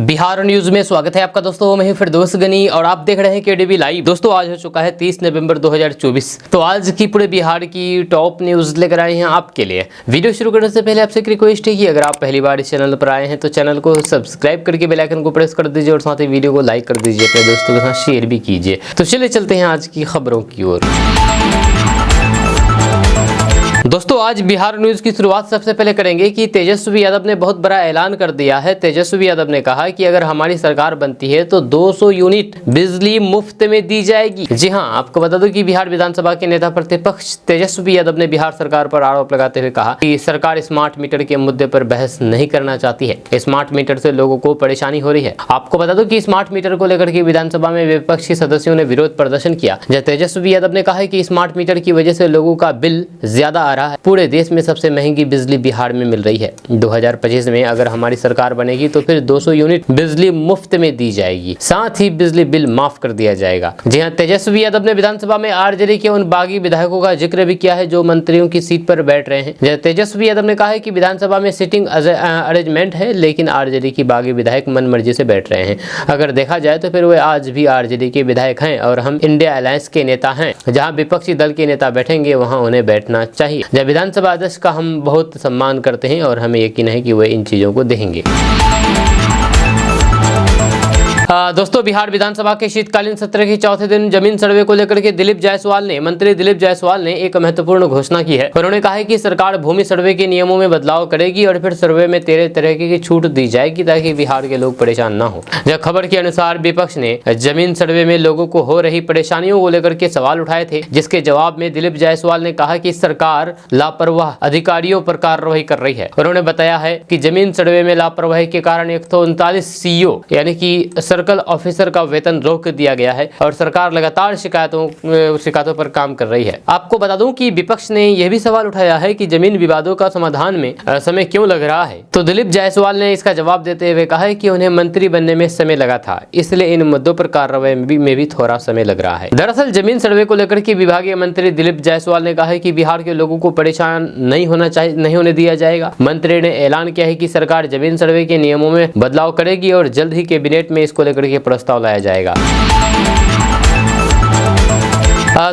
Bihar news में स्वागत है आपका दोस्तों। मैं फिरदौस गनी और आप देख रहे हैं केडीवी लाइव। दोस्तों आज हो चुका है 30 नवंबर 2024। तो आज की पूरे बिहार की टॉप न्यूज लेकर आए हैं आपके लिए। वीडियो शुरू करने से पहले आपसे एक रिक्वेस्ट है कि अगर आप पहली बार इस चैनल पर आए हैं तो चैनल को सब्सक्राइब करके बेल आइकन को प्रेस कर दीजिए और साथ ही वीडियो को लाइक कर दीजिए, अपने दोस्तों के साथ शेयर भी कीजिए। तो चलिए चलते हैं आज की खबरों की ओर। दोस्तों आज बिहार न्यूज की शुरुआत सबसे पहले करेंगे कि तेजस्वी यादव ने बहुत बड़ा ऐलान कर दिया है। तेजस्वी यादव ने कहा कि अगर हमारी सरकार बनती है तो 200 यूनिट बिजली मुफ्त में दी जाएगी। जी हां, आपको बता दूं कि बिहार विधानसभा के नेता प्रतिपक्ष तेजस्वी यादव ने बिहार सरकार पर आरोप लगाते हुए कहा कि सरकार स्मार्ट मीटर के मुद्दे पर बहस नहीं करना चाहती है। स्मार्ट मीटर से लोगों को परेशानी हो रही है। आपको बता दूं कि स्मार्ट मीटर को लेकर के विधानसभा में विपक्षी सदस्यों ने विरोध प्रदर्शन किया। जब तेजस्वी यादव ने कहा है कि स्मार्ट मीटर की वजह से लोगों का बिल ज्यादा आ रहा है। पूरे देश में सबसे महंगी बिजली बिहार में मिल रही है। 2025 में अगर हमारी सरकार बनेगी तो फिर 200 यूनिट बिजली मुफ्त में दी जाएगी, साथ ही बिजली बिल माफ कर दिया जाएगा। जी हां, तेजस्वी यादव ने विधानसभा में आरजेडी के उन बागी विधायकों का जिक्र भी किया है जो मंत्रियों की सीट पर बैठ रहे हैं। तेजस्वी यादव ने कहा है कि विधानसभा में सिटिंग अरेंजमेंट है, लेकिन आरजेडी की बागी विधायक मन मर्जी से बैठ रहे हैं। अगर देखा जाए तो फिर वे आज भी आरजेडी के विधायक हैं और हम इंडिया अलायंस के नेता हैं। जहां विपक्षी दल के नेता बैठेंगे वहां उन्हें बैठना चाहिए। जब विधानसभा अध्यक्ष का हम बहुत सम्मान करते हैं और हमें यकीन है कि वे इन चीजों को देखेंगे। दोस्तों बिहार विधानसभा के शीतकालीन सत्र के चौथे दिन जमीन सर्वे को लेकर के मंत्री दिलीप जायसवाल ने एक महत्वपूर्ण घोषणा की है। उन्होंने कहा है कि सरकार भूमि सर्वे के नियमों में बदलाव करेगी और फिर सर्वे में 13 तरह की छूट दी जाएगी ताकि बिहार के लोग परेशान ना हो। जब खबर के अनुसार विपक्ष ने जमीन सर्वे में लोगों को हो रही परेशानियों को लेकर के सवाल उठाए थे, जिसके जवाब में दिलीप जायसवाल ने कहा कि सरकार लापरवाह अधिकारियों पर कार्रवाई कर रही है। उन्होंने बताया है कि जमीन सर्वे में लापरवाही के कारण 139 सीईओ यानी कि सर्कल ऑफिसर का वेतन रोक दिया गया है और सरकार लगातार शिकायतों पर काम कर रही है। आपको बता दूं कि विपक्ष ने यह भी सवाल उठाया है कि जमीन विवादों का समाधान में समय क्यों लग रहा है। तो दिलीप जायसवाल ने इसका जवाब देते हुए कहा है कि उन्हें मंत्री बनने में समय लगा था, इसलिए इन मुद्दों पर कार्रवाई में भी थोड़ा समय लग रहा है। दरअसल जमीन सर्वे को लेकर के विभागीय मंत्री दिलीप जायसवाल ने कहा है कि बिहार के लोगों को परेशान नहीं होने दिया जाएगा। मंत्री ने ऐलान किया है कि सरकार जमीन सर्वे के नियमों में बदलाव करेगी और जल्द ही कैबिनेट में इसको लेकर के प्रस्ताव लाया जाएगा।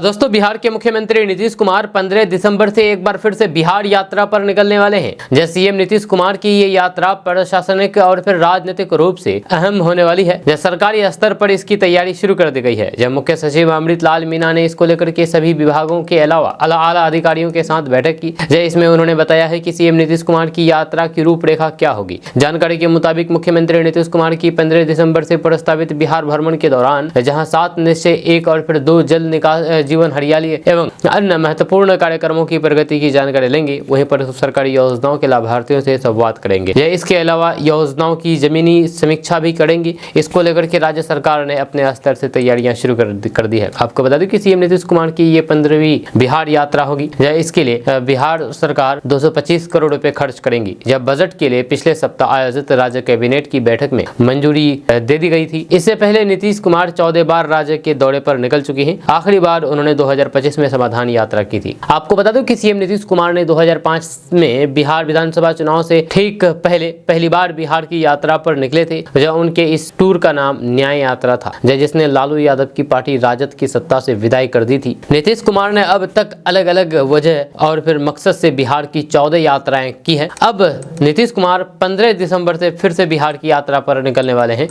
दोस्तों बिहार के मुख्यमंत्री नीतीश कुमार 15 दिसंबर से एक बार फिर से बिहार यात्रा पर निकलने वाले हैं। जैसे सीएम नीतीश कुमार की ये यात्रा प्रशासनिक और फिर राजनीतिक रूप से अहम होने वाली है। जब सरकारी स्तर पर इसकी तैयारी शुरू कर दी गई है। जब मुख्य सचिव अमृतलाल मीना ने इसको लेकर के सभी विभागों के अलावा आला अधिकारियों के साथ बैठक की। इसमें उन्होंने बताया है कि सीएम नीतीश कुमार की यात्रा की रूपरेखा क्या होगी। जानकारी के मुताबिक मुख्यमंत्री नीतीश कुमार की 15 दिसंबर से प्रस्तावित बिहार भ्रमण के दौरान जहाँ 7 निश्चय 1 और फिर 2 जल निकास जीवन हरियाली एवं अन्य महत्वपूर्ण कार्यक्रमों की प्रगति की जानकारी लेंगे, वहीं पर सरकारी योजनाओं के लाभार्थियों से संवाद करेंगे। इसके अलावा योजनाओं की जमीनी समीक्षा भी करेंगे। इसको लेकर के राज्य सरकार ने अपने स्तर से तैयारियां शुरू कर दी है। आपको बता दें कि सीएम नीतीश कुमार की ये 15वीं बिहार यात्रा होगी। इसके लिए बिहार सरकार 225 करोड़ रुपए खर्च करेंगी। जब बजट के लिए पिछले सप्ताह आयोजित राज्य कैबिनेट की बैठक में मंजूरी दे दी गई थी। इससे पहले नीतीश कुमार 14 बार राज्य के दौरे पर निकल चुके हैं। आखिरी बार उन्होंने 2025 में समाधान यात्रा की थी। आपको बता दूं कि सीएम नीतीश कुमार ने 2005 में बिहार विधानसभा चुनाव से ठीक पहली बार बिहार की यात्रा पर निकले थे। जब उनके इस टूर का नाम न्याय यात्रा था, जिसने लालू यादव की पार्टी राजद की सत्ता से विदाई कर दी थी। नीतीश कुमार ने अब तक अलग अलग वजह और फिर मकसद से बिहार की 14 यात्राएं की है। अब नीतीश कुमार 15 दिसंबर से फिर से बिहार की यात्रा पर निकलने वाले हैं।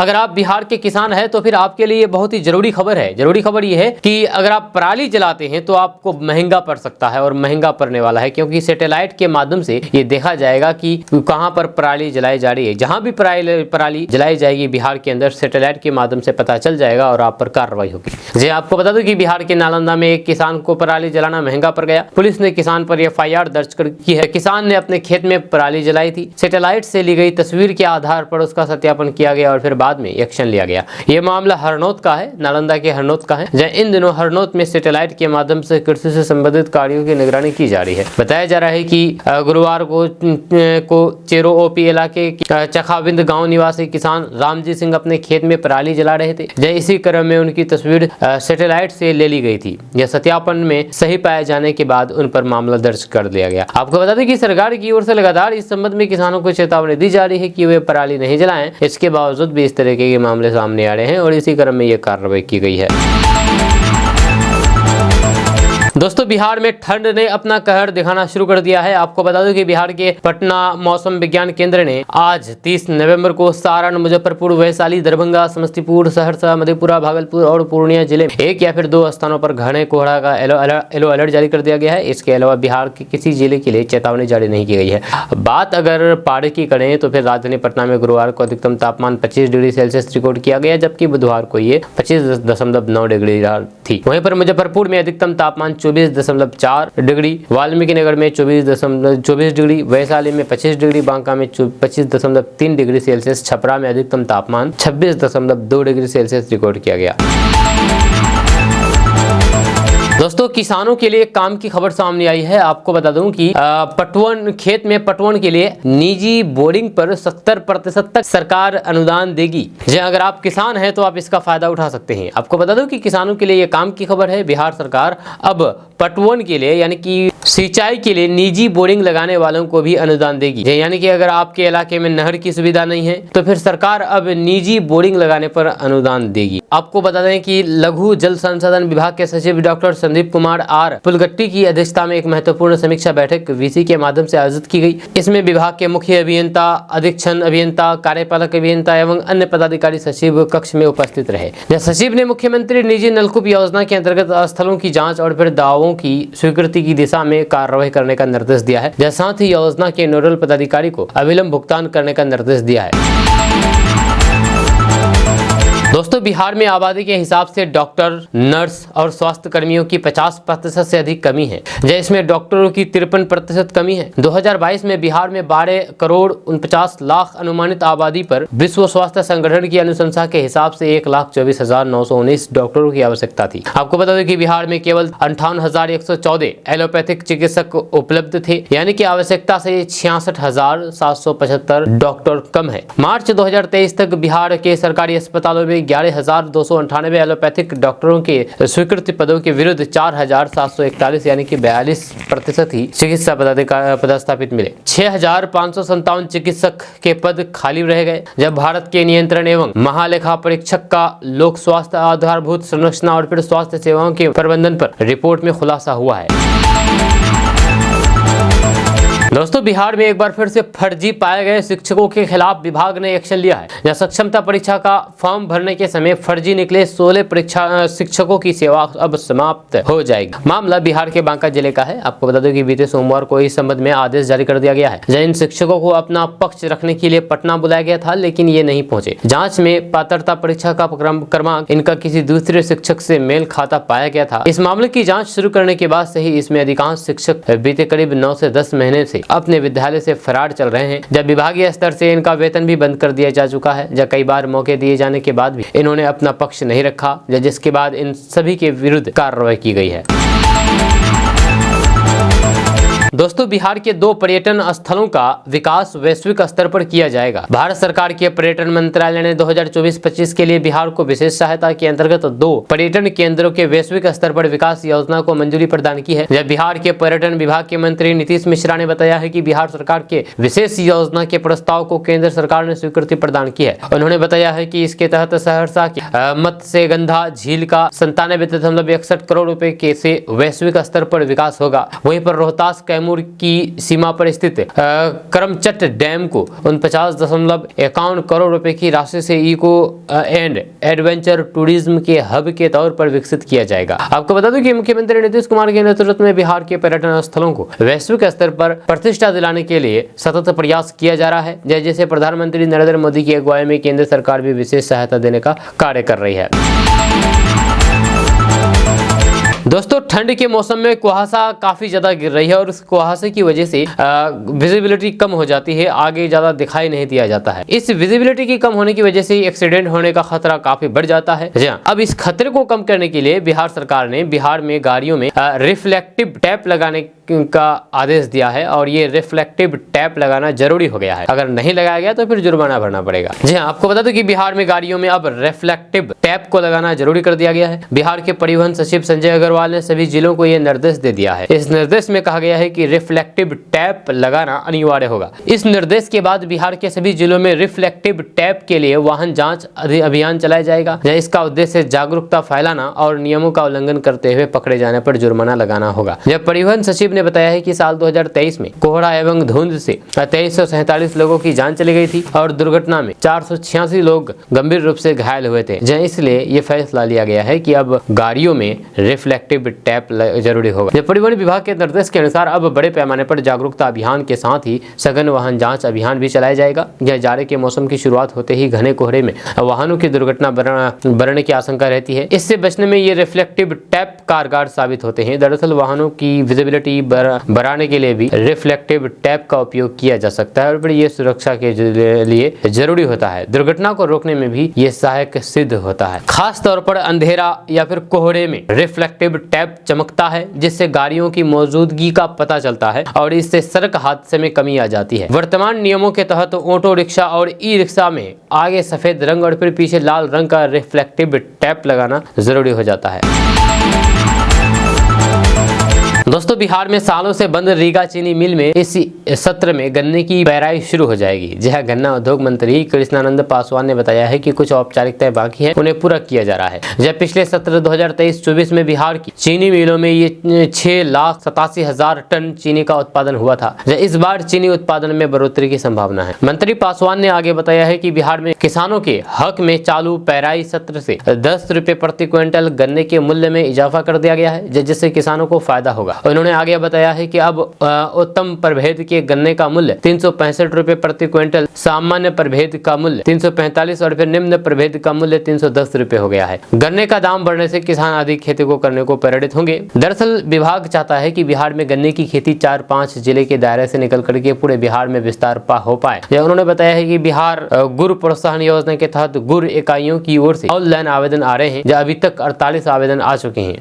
अगर आप बिहार के किसान हैं तो फिर आपके लिए बहुत ही जरूरी खबर है। जरूरी खबर यह है कि अगर आप पराली जलाते हैं तो आपको महंगा पड़ सकता है और महंगा पड़ने वाला है, क्योंकि सैटेलाइट के माध्यम से ये देखा जाएगा कि कहां पर पराली जलाई जा रही है। जहां भी पराली जलाई जाएगी बिहार के अंदर सैटेलाइट के माध्यम से पता चल जाएगा और आप पर कार्रवाई होगी। जी आपको बता दूं कि बिहार के नालंदा में एक किसान को पराली जलाना महंगा पड़ गया। पुलिस ने किसान पर एफआईआर दर्ज की है। किसान ने अपने खेत में पराली जलाई थी। सैटेलाइट से ली गई तस्वीर के आधार पर उसका सत्यापन किया गया और फिर बाद में एक्शन लिया गया। ये मामला हरनौत का है, नालंदा के हरनौत का है, जहाँ इन दिनों हरनौत में सैटेलाइट के माध्यम से कृषि से संबंधित कार्यों की निगरानी की जा रही है। बताया जा रहा है कि गुरुवार को चेरो ओपी इलाके चखाबिंद गांव निवासी किसान रामजी सिंह अपने खेत में पराली जला रहे थे, जहाँ इसी क्रम में उनकी तस्वीर सैटेलाइट से ले ली गई थी। यह सत्यापन में सही पाए जाने के बाद उन पर मामला दर्ज कर दिया गया। आपको बता दें कि सरकार की ओर से लगातार इस संबंध में किसानों को चेतावनी दी जा रही है कि वे पराली नहीं जलाएं। इसके बावजूद भी इस तरह के मामले सामने आ रहे हैं और इसी क्रम में यह कार्रवाई की गई है। दोस्तों, बिहार में ठंड ने अपना कहर दिखाना शुरू कर दिया है। आपको बता दूं कि बिहार के पटना मौसम विज्ञान केंद्र ने आज 30 नवंबर को सारण, मुजफ्फरपुर, वैशाली, दरभंगा, समस्तीपुर, सहरसा, मधेपुरा, भागलपुर और पूर्णिया जिले में एक या फिर 2 स्थानों पर घने कोहरा का येलो अलर्ट जारी कर दिया गया है। इसके अलावा बिहार के किसी जिले के लिए चेतावनी जारी नहीं की गई है। बात अगर पारे की करें तो फिर राजधानी पटना में गुरुवार को अधिकतम तापमान 25 डिग्री सेल्सियस रिकॉर्ड किया गया, जबकि बुधवार को ये 25.9 डिग्री थी। वहीं पर मुजफ्फरपुर में अधिकतम तापमान 24.4 डिग्री, वाल्मीकि नगर में 24 डिग्री, वैशाली में 25 डिग्री, बांका में 25.3 डिग्री सेल्सियस, छपरा में अधिकतम तापमान 26.2 डिग्री सेल्सियस रिकॉर्ड किया गया। दोस्तों, किसानों के लिए काम की खबर सामने आई है। आपको बता दूं कि खेत में पटवन के लिए निजी बोरिंग पर 70% तक सरकार अनुदान देगी। अगर आप किसान हैं तो आप इसका फायदा उठा सकते हैं। आपको बता दूं कि किसानों के लिए ये काम की खबर है। बिहार सरकार अब पटवन के लिए यानी कि सिंचाई के लिए निजी बोरिंग लगाने वालों को भी अनुदान देगी। यानी कि अगर आपके इलाके में नहर की सुविधा नहीं है तो फिर सरकार अब निजी बोरिंग लगाने पर अनुदान देगी। आपको बता दें कि लघु जल संसाधन विभाग के सचिव डॉक्टर संदीप कुमार आर पुलगट्टी की अध्यक्षता में एक महत्वपूर्ण समीक्षा बैठक वीसी के माध्यम से आयोजित की गई। इसमें विभाग के मुख्य अभियंता, अधीक्षण अभियंता, कार्यपालक अभियंता एवं अन्य पदाधिकारी सचिव कक्ष में उपस्थित रहे। सचिव ने मुख्यमंत्री निजी नलकूप योजना के अंतर्गत स्थलों की जाँच और फिर दावों की स्वीकृति की दिशा में कार्रवाई करने का निर्देश दिया है। साथ ही योजना के नोडल पदाधिकारी को अविलंब भुगतान करने का निर्देश दिया है। दोस्तों, बिहार में आबादी के हिसाब से डॉक्टर, नर्स और स्वास्थ्य कर्मियों की 50% से अधिक कमी है, जिसमें डॉक्टरों की 53% कमी है। 2022 में बिहार में 12 करोड़ 49 लाख अनुमानित आबादी पर विश्व स्वास्थ्य संगठन की अनुशंसा के हिसाब से 1,24,919 डॉक्टरों की आवश्यकता थी। आपको बता दें कि बिहार में केवल 58,114 एलोपैथिक चिकित्सक उपलब्ध थे, यानी कि आवश्यकता से 66,775 डॉक्टर कम है। मार्च 2023 तक बिहार के सरकारी अस्पतालों में 11,298 एलोपैथिक डॉक्टरों के स्वीकृत पदों के विरुद्ध 4,741 यानी कि 42% ही चिकित्सा पदस्थापित मिले। 6,557 चिकित्सक के पद खाली रह गए। जब भारत के नियंत्रण एवं महालेखा परीक्षक का लोक स्वास्थ्य आधारभूत संरचना और फिर स्वास्थ्य सेवाओं के प्रबंधन पर रिपोर्ट में खुलासा हुआ है। दोस्तों, बिहार में एक बार फिर से फर्जी पाए गए शिक्षकों के खिलाफ विभाग ने एक्शन लिया है। जहां सक्षमता परीक्षा का फॉर्म भरने के समय फर्जी निकले 16 परीक्षा शिक्षकों की सेवा अब समाप्त हो जाएगी। मामला बिहार के बांका जिले का है। आपको बता दें कि बीते सोमवार को इस संबंध में आदेश जारी कर दिया गया है। जहां इन शिक्षकों को अपना पक्ष रखने के लिए पटना बुलाया गया था, लेकिन ये नहीं पहुंचे। जाँच में पात्रता परीक्षा का क्रमांक इनका किसी दूसरे शिक्षक से मेल खाता पाया गया था। इस मामले की जाँच शुरू करने के बाद से ही इसमें अधिकांश शिक्षक बीते करीब 9 से 10 महीने से अपने विद्यालय से फरार चल रहे हैं। जब विभागीय स्तर से इनका वेतन भी बंद कर दिया जा चुका है, जब कई बार मौके दिए जाने के बाद भी इन्होंने अपना पक्ष नहीं रखा, जिसके बाद इन सभी के विरुद्ध कार्रवाई की गई है। दोस्तों, बिहार के 2 पर्यटन स्थलों का विकास वैश्विक स्तर पर किया जाएगा। भारत सरकार के पर्यटन मंत्रालय ने 2024-25 के लिए बिहार को विशेष सहायता के अंतर्गत 2 पर्यटन केंद्रों के वैश्विक स्तर पर विकास योजना को मंजूरी प्रदान की है। जब बिहार के पर्यटन विभाग के मंत्री नीतीश मिश्रा ने बताया है कि बिहार सरकार के विशेष योजना के प्रस्ताव को केंद्र सरकार ने स्वीकृति प्रदान की है। उन्होंने बताया है कि इसके तहत सहरसा की मत्स्यगंधा झील का 97.61 करोड़ रुपए के से वैश्विक स्तर पर विकास होगा। वहीं पर रोहतास कैमूर की सीमा पर स्थित करमचट डैम को 49.51 करोड़ रुपए की राशि से इको एंड एडवेंचर टूरिज्म के हब के तौर पर विकसित किया जाएगा। आपको बता दूं कि मुख्यमंत्री नीतीश कुमार के नेतृत्व में बिहार के पर्यटन स्थलों को वैश्विक स्तर पर प्रतिष्ठा दिलाने के लिए सतत प्रयास किया जा रहा है। जैसे प्रधानमंत्री नरेंद्र मोदी की अगुवाई में केंद्र सरकार भी विशेष सहायता देने का कार्य कर रही है। दोस्तों ठंड के मौसम में कुहासा काफी ज्यादा गिर रही है और उस कुहासे की वजह से विजिबिलिटी कम हो जाती है, आगे ज्यादा दिखाई नहीं दिया जाता है। इस विजिबिलिटी की कम होने की वजह से एक्सीडेंट होने का खतरा काफी बढ़ जाता है। जी हाँ, अब इस खतरे को कम करने के लिए बिहार सरकार ने बिहार में गाड़ियों में रिफ्लेक्टिव टैप लगाने का आदेश दिया है और ये रिफ्लेक्टिव टैप लगाना जरूरी हो गया है। अगर नहीं लगाया गया तो फिर जुर्माना भरना पड़ेगा। जी हाँ, आपको बता दूं कि बिहार में गाड़ियों में अब रिफ्लेक्टिव टैप को लगाना जरूरी कर दिया गया है। बिहार के परिवहन सचिव संजय अग्रवाल ने सभी जिलों को यह निर्देश दे दिया है। इस निर्देश में कहा गया है कि रिफ्लेक्टिव टैप लगाना अनिवार्य होगा। इस निर्देश के बाद बिहार के सभी जिलों में रिफ्लेक्टिव टैप के लिए वाहन जांच अभियान चलाया जाएगा। इसका उद्देश्य जागरूकता फैलाना और नियमों का उल्लंघन करते हुए पकड़े जाने पर जुर्माना लगाना होगा। जब परिवहन सचिव ने बताया है कि साल 2023 में कोहरा एवं धुंध से 2347 लोगों की जान चली गई थी और दुर्घटना में 486 लोग गंभीर रूप से घायल हुए थे। इसलिए ये फैसला लिया गया है कि अब गाड़ियों में रिफ्लेक्टिव टैप जरूरी होगा। जब परिवहन विभाग के निर्देश के अनुसार अब बड़े पैमाने पर जागरूकता अभियान के साथ ही सघन वाहन जांच अभियान भी चलाया जाएगा। यह जाड़े के मौसम की शुरुआत होते ही घने कोहरे में वाहनों की दुर्घटना बढ़ने की आशंका रहती है। इससे बचने में ये रिफ्लेक्टिव टैप कारगर साबित होते हैं। दरअसल वाहनों की विजिबिलिटी बढ़ाने के लिए भी रिफ्लेक्टिव टैप का उपयोग किया जा सकता है और फिर ये सुरक्षा के लिए जरूरी होता है। दुर्घटना को रोकने में भी ये सहायक सिद्ध होता है। खास तौर पर अंधेरा या फिर कोहरे में रिफ्लेक्टिव टैप चमकता है जिससे गाड़ियों की मौजूदगी का पता चलता है और इससे सड़क हादसे में कमी आ जाती है। वर्तमान नियमों के तहत ऑटो रिक्शा और ई रिक्शा में आगे सफेद रंग और फिर पीछे लाल रंग का रिफ्लेक्टिव टैप लगाना जरूरी हो जाता है। दोस्तों बिहार में सालों से बंद रीगा चीनी मिल में इस सत्र में गन्ने की पेराई शुरू हो जाएगी। जहां गन्ना उद्योग मंत्री कृष्णानंद पासवान ने बताया है कि कुछ औपचारिकताएं बाकी है, उन्हें पूरा किया जा रहा है। जब पिछले सत्र 2023-24 में बिहार की चीनी मिलों में ये 6,87,000 टन चीनी का उत्पादन हुआ था। इस बार चीनी उत्पादन में बढ़ोतरी की संभावना है। मंत्री पासवान ने आगे बताया है कि बिहार में किसानों के हक में चालू पेराई सत्र से 10 रुपए प्रति क्विंटल गन्ने के मूल्य में इजाफा कर दिया गया है, जिससे किसानों को फायदा होगा। उन्होंने आगे बताया है कि अब उत्तम प्रभेद के गन्ने का मूल्य 365 रुपए प्रति क्विंटल, सामान्य प्रभेद का मूल्य 345 और फिर निम्न प्रभेद का मूल्य 310 रुपए हो गया है। गन्ने का दाम बढ़ने से किसान अधिक खेती को करने को प्रेरित होंगे। दरअसल विभाग चाहता है कि बिहार में गन्ने की खेती 4-5 जिले के दायरे से निकल करके पूरे बिहार में विस्तार हो पाए। उन्होंने बताया है कि बिहार गुड़ प्रोत्साहन योजना के तहत गुड़ इकाइयों की ओर से ऑनलाइन आवेदन आ रहे हैं, जो अभी तक 48 आवेदन आ चुके हैं।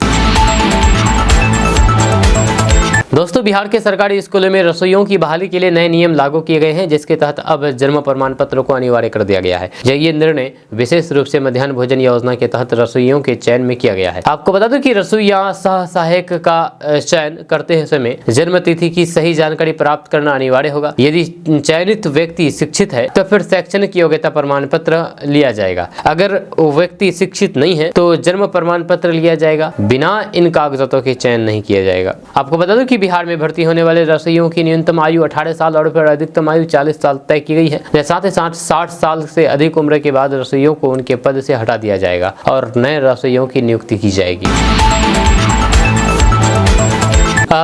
दोस्तों बिहार के सरकारी स्कूलों में रसोइयों की बहाली के लिए नए नियम लागू किए गए हैं, जिसके तहत अब जन्म प्रमाण पत्र को अनिवार्य कर दिया गया है। ये निर्णय विशेष रूप से मध्याह्न भोजन योजना के तहत रसोइयों के चयन में किया गया है। आपको बता दूं कि रसोइया सह सहायक का चयन करते समय जन्म तिथि की सही जानकारी प्राप्त करना अनिवार्य होगा। यदि चयनित व्यक्ति शिक्षित है तो फिर शैक्षणिक योग्यता प्रमाण पत्र लिया जाएगा। अगर वो व्यक्ति शिक्षित नहीं है तो जन्म प्रमाण पत्र लिया जाएगा, बिना इन कागजातों के चयन नहीं किया जाएगा। आपको बता दूं कि बिहार में भर्ती होने वाले रसोइयों की न्यूनतम आयु 18 साल और फिर अधिकतम आयु 40 साल तय की गई है। साथ ही साथ 60 साल से अधिक उम्र के बाद रसोइयों को उनके पद से हटा दिया जाएगा और नए रसोइयों की नियुक्ति की जाएगी।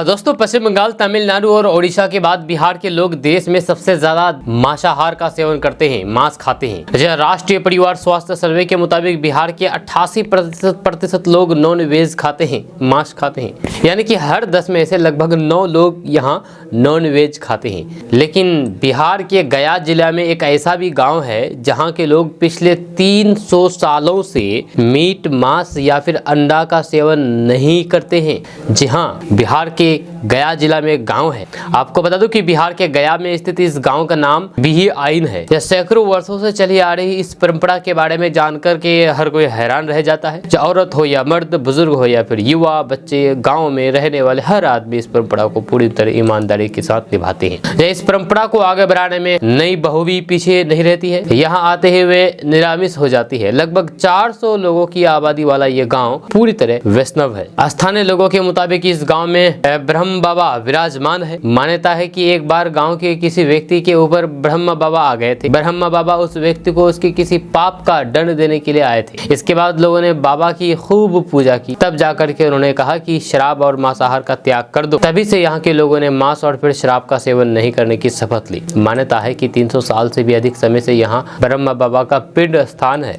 दोस्तों पश्चिम बंगाल, तमिलनाडु और ओडिशा के बाद बिहार के लोग देश में सबसे ज्यादा मांसाहार का सेवन करते हैं, मांस खाते हैं। राष्ट्रीय परिवार स्वास्थ्य सर्वे के मुताबिक बिहार के 88% लोग नॉन वेज खाते हैं, मांस खाते हैं। यानी कि हर 10 में से लगभग 9 लोग यहाँ नॉन वेज खाते हैं। लेकिन बिहार के गया जिला में एक ऐसा भी गाँव है जहाँ के लोग पिछले 300 सालों से मीट, मांस या फिर अंडा का सेवन नहीं करते हैं। जी हाँ, बिहार के गया जिला में एक गांव है। आपको बता दूं कि बिहार के गया में स्थित इस गांव का नाम बिही आइन है। यह सैकड़ों वर्षों से चली आ रही इस परंपरा के बारे में जानकर के हर कोई हैरान रह जाता है। चाहे औरत हो या मर्द, बुजुर्ग हो या फिर युवा, बच्चे, गांव में रहने वाले हर आदमी इस परंपरा को पूरी तरह ईमानदारी के साथ निभाते हैं। इस परंपरा को आगे बढ़ाने में नई बहू भी पीछे नहीं रहती है। यहाँ आते ही वे निरामिष हो जाती है। लगभग 400 लोगों की आबादी वाला ये गाँव पूरी तरह वैष्णव है। स्थानीय लोगों के मुताबिक इस गाँव में ब्रह्म बाबा विराजमान है। मान्यता है कि एक बार गांव के किसी व्यक्ति के ऊपर ब्रह्म बाबा आ गए थे। ब्रह्म बाबा उस व्यक्ति को उसके किसी पाप का दंड देने के लिए आए थे। इसके बाद लोगों ने बाबा की खूब पूजा की। तब जाकर के उन्होंने कहा कि शराब और मांसाहार का त्याग कर दो। तभी से यहाँ के लोगों ने मांस और फिर शराब का सेवन नहीं करने की शपथ ली। मान्यता है कि 300 साल से भी अधिक समय से यहाँ ब्रह्म बाबा का पिंड स्थान है।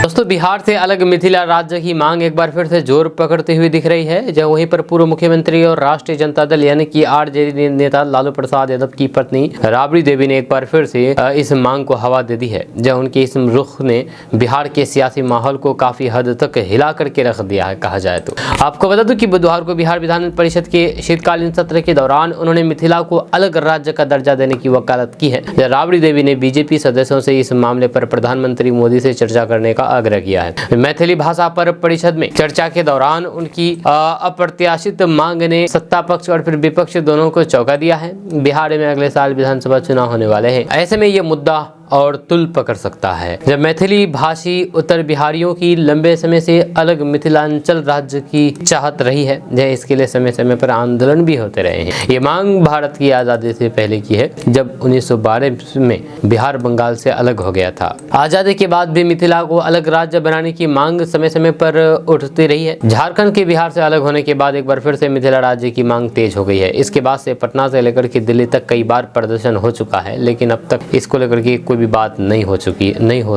दोस्तों दोस्तों बिहार से अलग मिथिला राज्य की मांग एक बार फिर से जोर पकड़ते हुए दिख रही है। जब वहीं पर पूर्व मुख्यमंत्री और राष्ट्रीय जनता दल यानी कि आरजेडी नेता लालू प्रसाद यादव की पत्नी राबड़ी देवी ने एक बार फिर से इस मांग को हवा दे दी है। जब उनके इस रुख ने बिहार के सियासी माहौल को काफी हद तक हिला करके रख दिया है कहा जाए तो। आपको बता दूं कि बुधवार को बिहार विधान परिषद के शीतकालीन सत्र के दौरान उन्होंने मिथिला को अलग राज्य का दर्जा देने की वकालत की है। राबड़ी देवी ने बीजेपी सदस्यों से इस मामले पर प्रधानमंत्री मोदी से चर्चा करने का आग्रह किया है। मैथिली भाषा पर परिषद में चर्चा के दौरान उनकी अप्रत्याशित मांग ने सत्ता पक्ष और फिर विपक्ष दोनों को चौंका दिया है। बिहार में अगले साल विधानसभा चुनाव होने वाले हैं। ऐसे में ये मुद्दा और तुल पकड़ सकता है। जब मैथिली भाषी उत्तर बिहारियों की लंबे समय से अलग मिथिलांचल राज्य की चाहत रही है, यह इसके लिए समय समय पर आंदोलन भी होते रहे हैं। ये मांग भारत की आज़ादी से पहले की है, जब 1912 में बिहार बंगाल से अलग हो गया था। आज़ादी के बाद भी मिथिला को अलग राज्य बनाने की मांग समय समय पर उठती रही है। झारखंड के बिहार से अलग होने के बाद एक बार फिर से मिथिला राज्य की मांग तेज हो गई है। इसके बाद से पटना से लेकर के दिल्ली तक कई बार प्रदर्शन हो चुका है, लेकिन अब तक इसको लेकर के कोई भी बात नहीं हो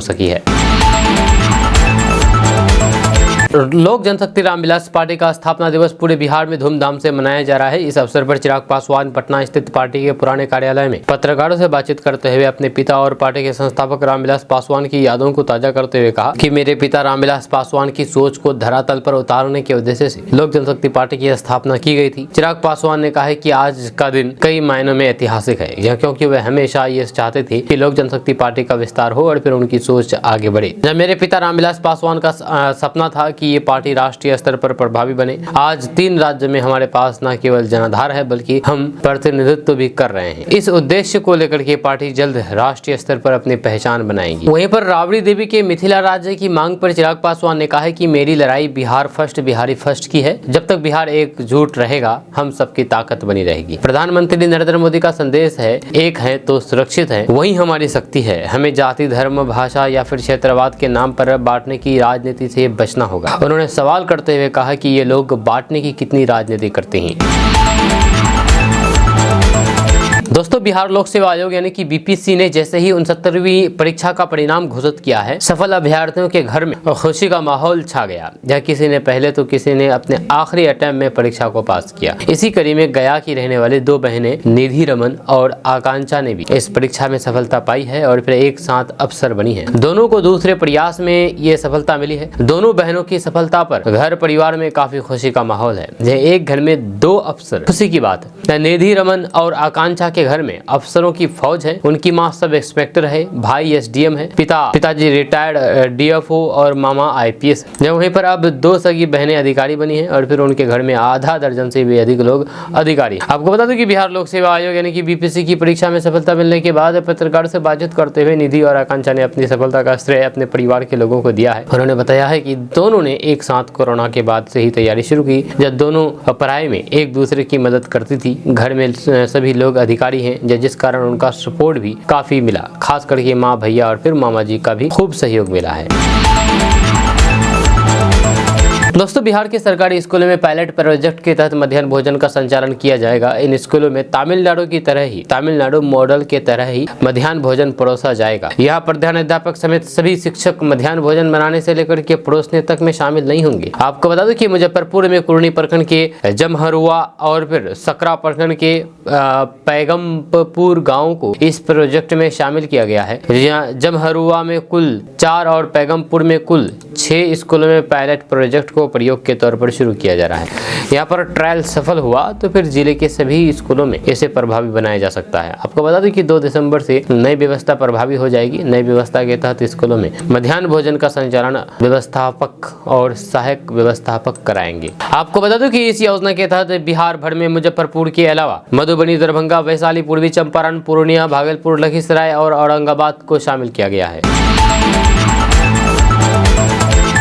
सकी है। लोक जनशक्ति रामविलास पार्टी का स्थापना दिवस पूरे बिहार में धूमधाम से मनाया जा रहा है। इस अवसर पर चिराग पासवान पटना स्थित पार्टी के पुराने कार्यालय में पत्रकारों से बातचीत करते हुए अपने पिता और पार्टी के संस्थापक रामविलास पासवान की यादों को ताजा करते हुए कहा कि मेरे पिता रामविलास पासवान की सोच को धरातल पर उतारने के उद्देश्य से लोक जनशक्ति पार्टी की स्थापना की गई थी। चिराग पासवान ने कहा है कि आज का दिन कई मायनों में ऐतिहासिक है, यह क्योंकि वे हमेशा ये चाहते थे कि लोक जनशक्ति पार्टी का विस्तार हो और फिर उनकी सोच आगे बढ़े। जब मेरे पिता रामविलास पासवान का सपना था कि ये पार्टी राष्ट्रीय स्तर पर प्रभावी बने। आज 3 राज्य में हमारे पास न केवल जनाधार है बल्कि हम प्रतिनिधित्व भी कर रहे हैं। इस उद्देश्य को लेकर के पार्टी जल्द राष्ट्रीय स्तर पर अपनी पहचान बनाएगी। वहीं पर राबड़ी देवी के मिथिला राज्य की मांग पर चिराग पासवान ने कहा है कि मेरी लड़ाई बिहार फर्स्ट बिहारी फर्स्ट की है। जब तक बिहार एकजुट रहेगा हम सबकी ताकत बनी रहेगी। प्रधानमंत्री नरेंद्र मोदी का संदेश है, एक है तो सुरक्षित है, वही हमारी शक्ति है। हमें जाति धर्म भाषा या फिर क्षेत्रवाद के नाम पर बांटने की राजनीति से बचना होगा। उन्होंने सवाल करते हुए कहा कि ये लोग बांटने की कितनी राजनीति करते हैं। दोस्तों बिहार लोक सेवा आयोग यानी कि बीपीएससी ने जैसे ही 69वीं परीक्षा का परिणाम घोषित किया है, सफल अभ्यर्थियों के घर में खुशी का माहौल छा गया। जहाँ किसी ने पहले तो किसी ने अपने आखिरी अटेम्प्ट में परीक्षा को पास किया। इसी कड़ी में गया की रहने वाली 2 बहनें निधि रमन और आकांक्षा ने भी इस परीक्षा में सफलता पाई है और फिर एक साथ अफसर बनी है। दोनों को दूसरे प्रयास में ये सफलता मिली है। दोनों बहनों की सफलता पर घर परिवार में काफी खुशी का माहौल है। एक घर में 2 अफसर, खुशी की बात है। निधि रमन और आकांक्षा के घर में अफसरों की फौज है। उनकी मां सब इंस्पेक्टर है, भाई एसडीएम है, पिताजी रिटायर्ड डीएफओ और मामा आईपीएस। जब वहीं पर अब 2 सगी बहनें अधिकारी बनी हैं और फिर उनके घर में आधा दर्जन से भी अधिक लोग अधिकारी। आपको बता दूं कि बिहार लोक सेवा आयोग यानी कि बीपीएससी की परीक्षा में सफलता मिलने के बाद पत्रकारों से बातचीत करते हुए निधि और आकांक्षा ने अपनी सफलता का श्रेय अपने परिवार के लोगों को दिया है। उन्होंने बताया है कि दोनों ने एक साथ कोरोना के बाद से ही तैयारी शुरू की, जब दोनों पढ़ाई में एक दूसरे की मदद करती थी। घर में सभी लोग अधिकारी हैं, जिस कारण उनका सपोर्ट भी काफी मिला। खास करके माँ, भैया और फिर मामा जी का भी खूब सहयोग मिला है। दोस्तों बिहार के सरकारी स्कूलों में पायलट प्रोजेक्ट के तहत मध्याह्न भोजन का संचालन किया जाएगा। इन स्कूलों में तमिलनाडु मॉडल के तरह ही मध्याह्न भोजन परोसा जाएगा। यहाँ प्रधानाध्यापक समेत सभी शिक्षक मध्याह्न भोजन बनाने से लेकर के परोसने तक में शामिल नहीं होंगे। आपको बता दूं कि मुजफ्फरपुर में कुर्नी प्रखंड के जमहरुआ और फिर सकरा प्रखंड के पैगमपुर गाँव को इस प्रोजेक्ट में शामिल किया गया है। जमहरुआ में कुल 4 और पैगमपुर में कुल 6 स्कूलों में पायलट प्रोजेक्ट को प्रयोग के तौर पर शुरू किया जा रहा है। यहाँ पर ट्रायल सफल हुआ तो फिर जिले के सभी स्कूलों में इसे प्रभावी बनाया जा सकता है। आपको बता दें कि 2 दिसंबर से नई व्यवस्था प्रभावी हो जाएगी। नई व्यवस्था के तहत स्कूलों में मध्याह्न भोजन का संचालन व्यवस्थापक और सहायक व्यवस्थापक कराएंगे। आपको बता दूं कि इस योजना के तहत बिहार भर में मुजफ्फरपुर के अलावा मधुबनी, दरभंगा, वैशाली, पूर्वी चंपारण, पूर्णिया, भागलपुर, लखीसराय और औरंगाबाद को शामिल किया गया है।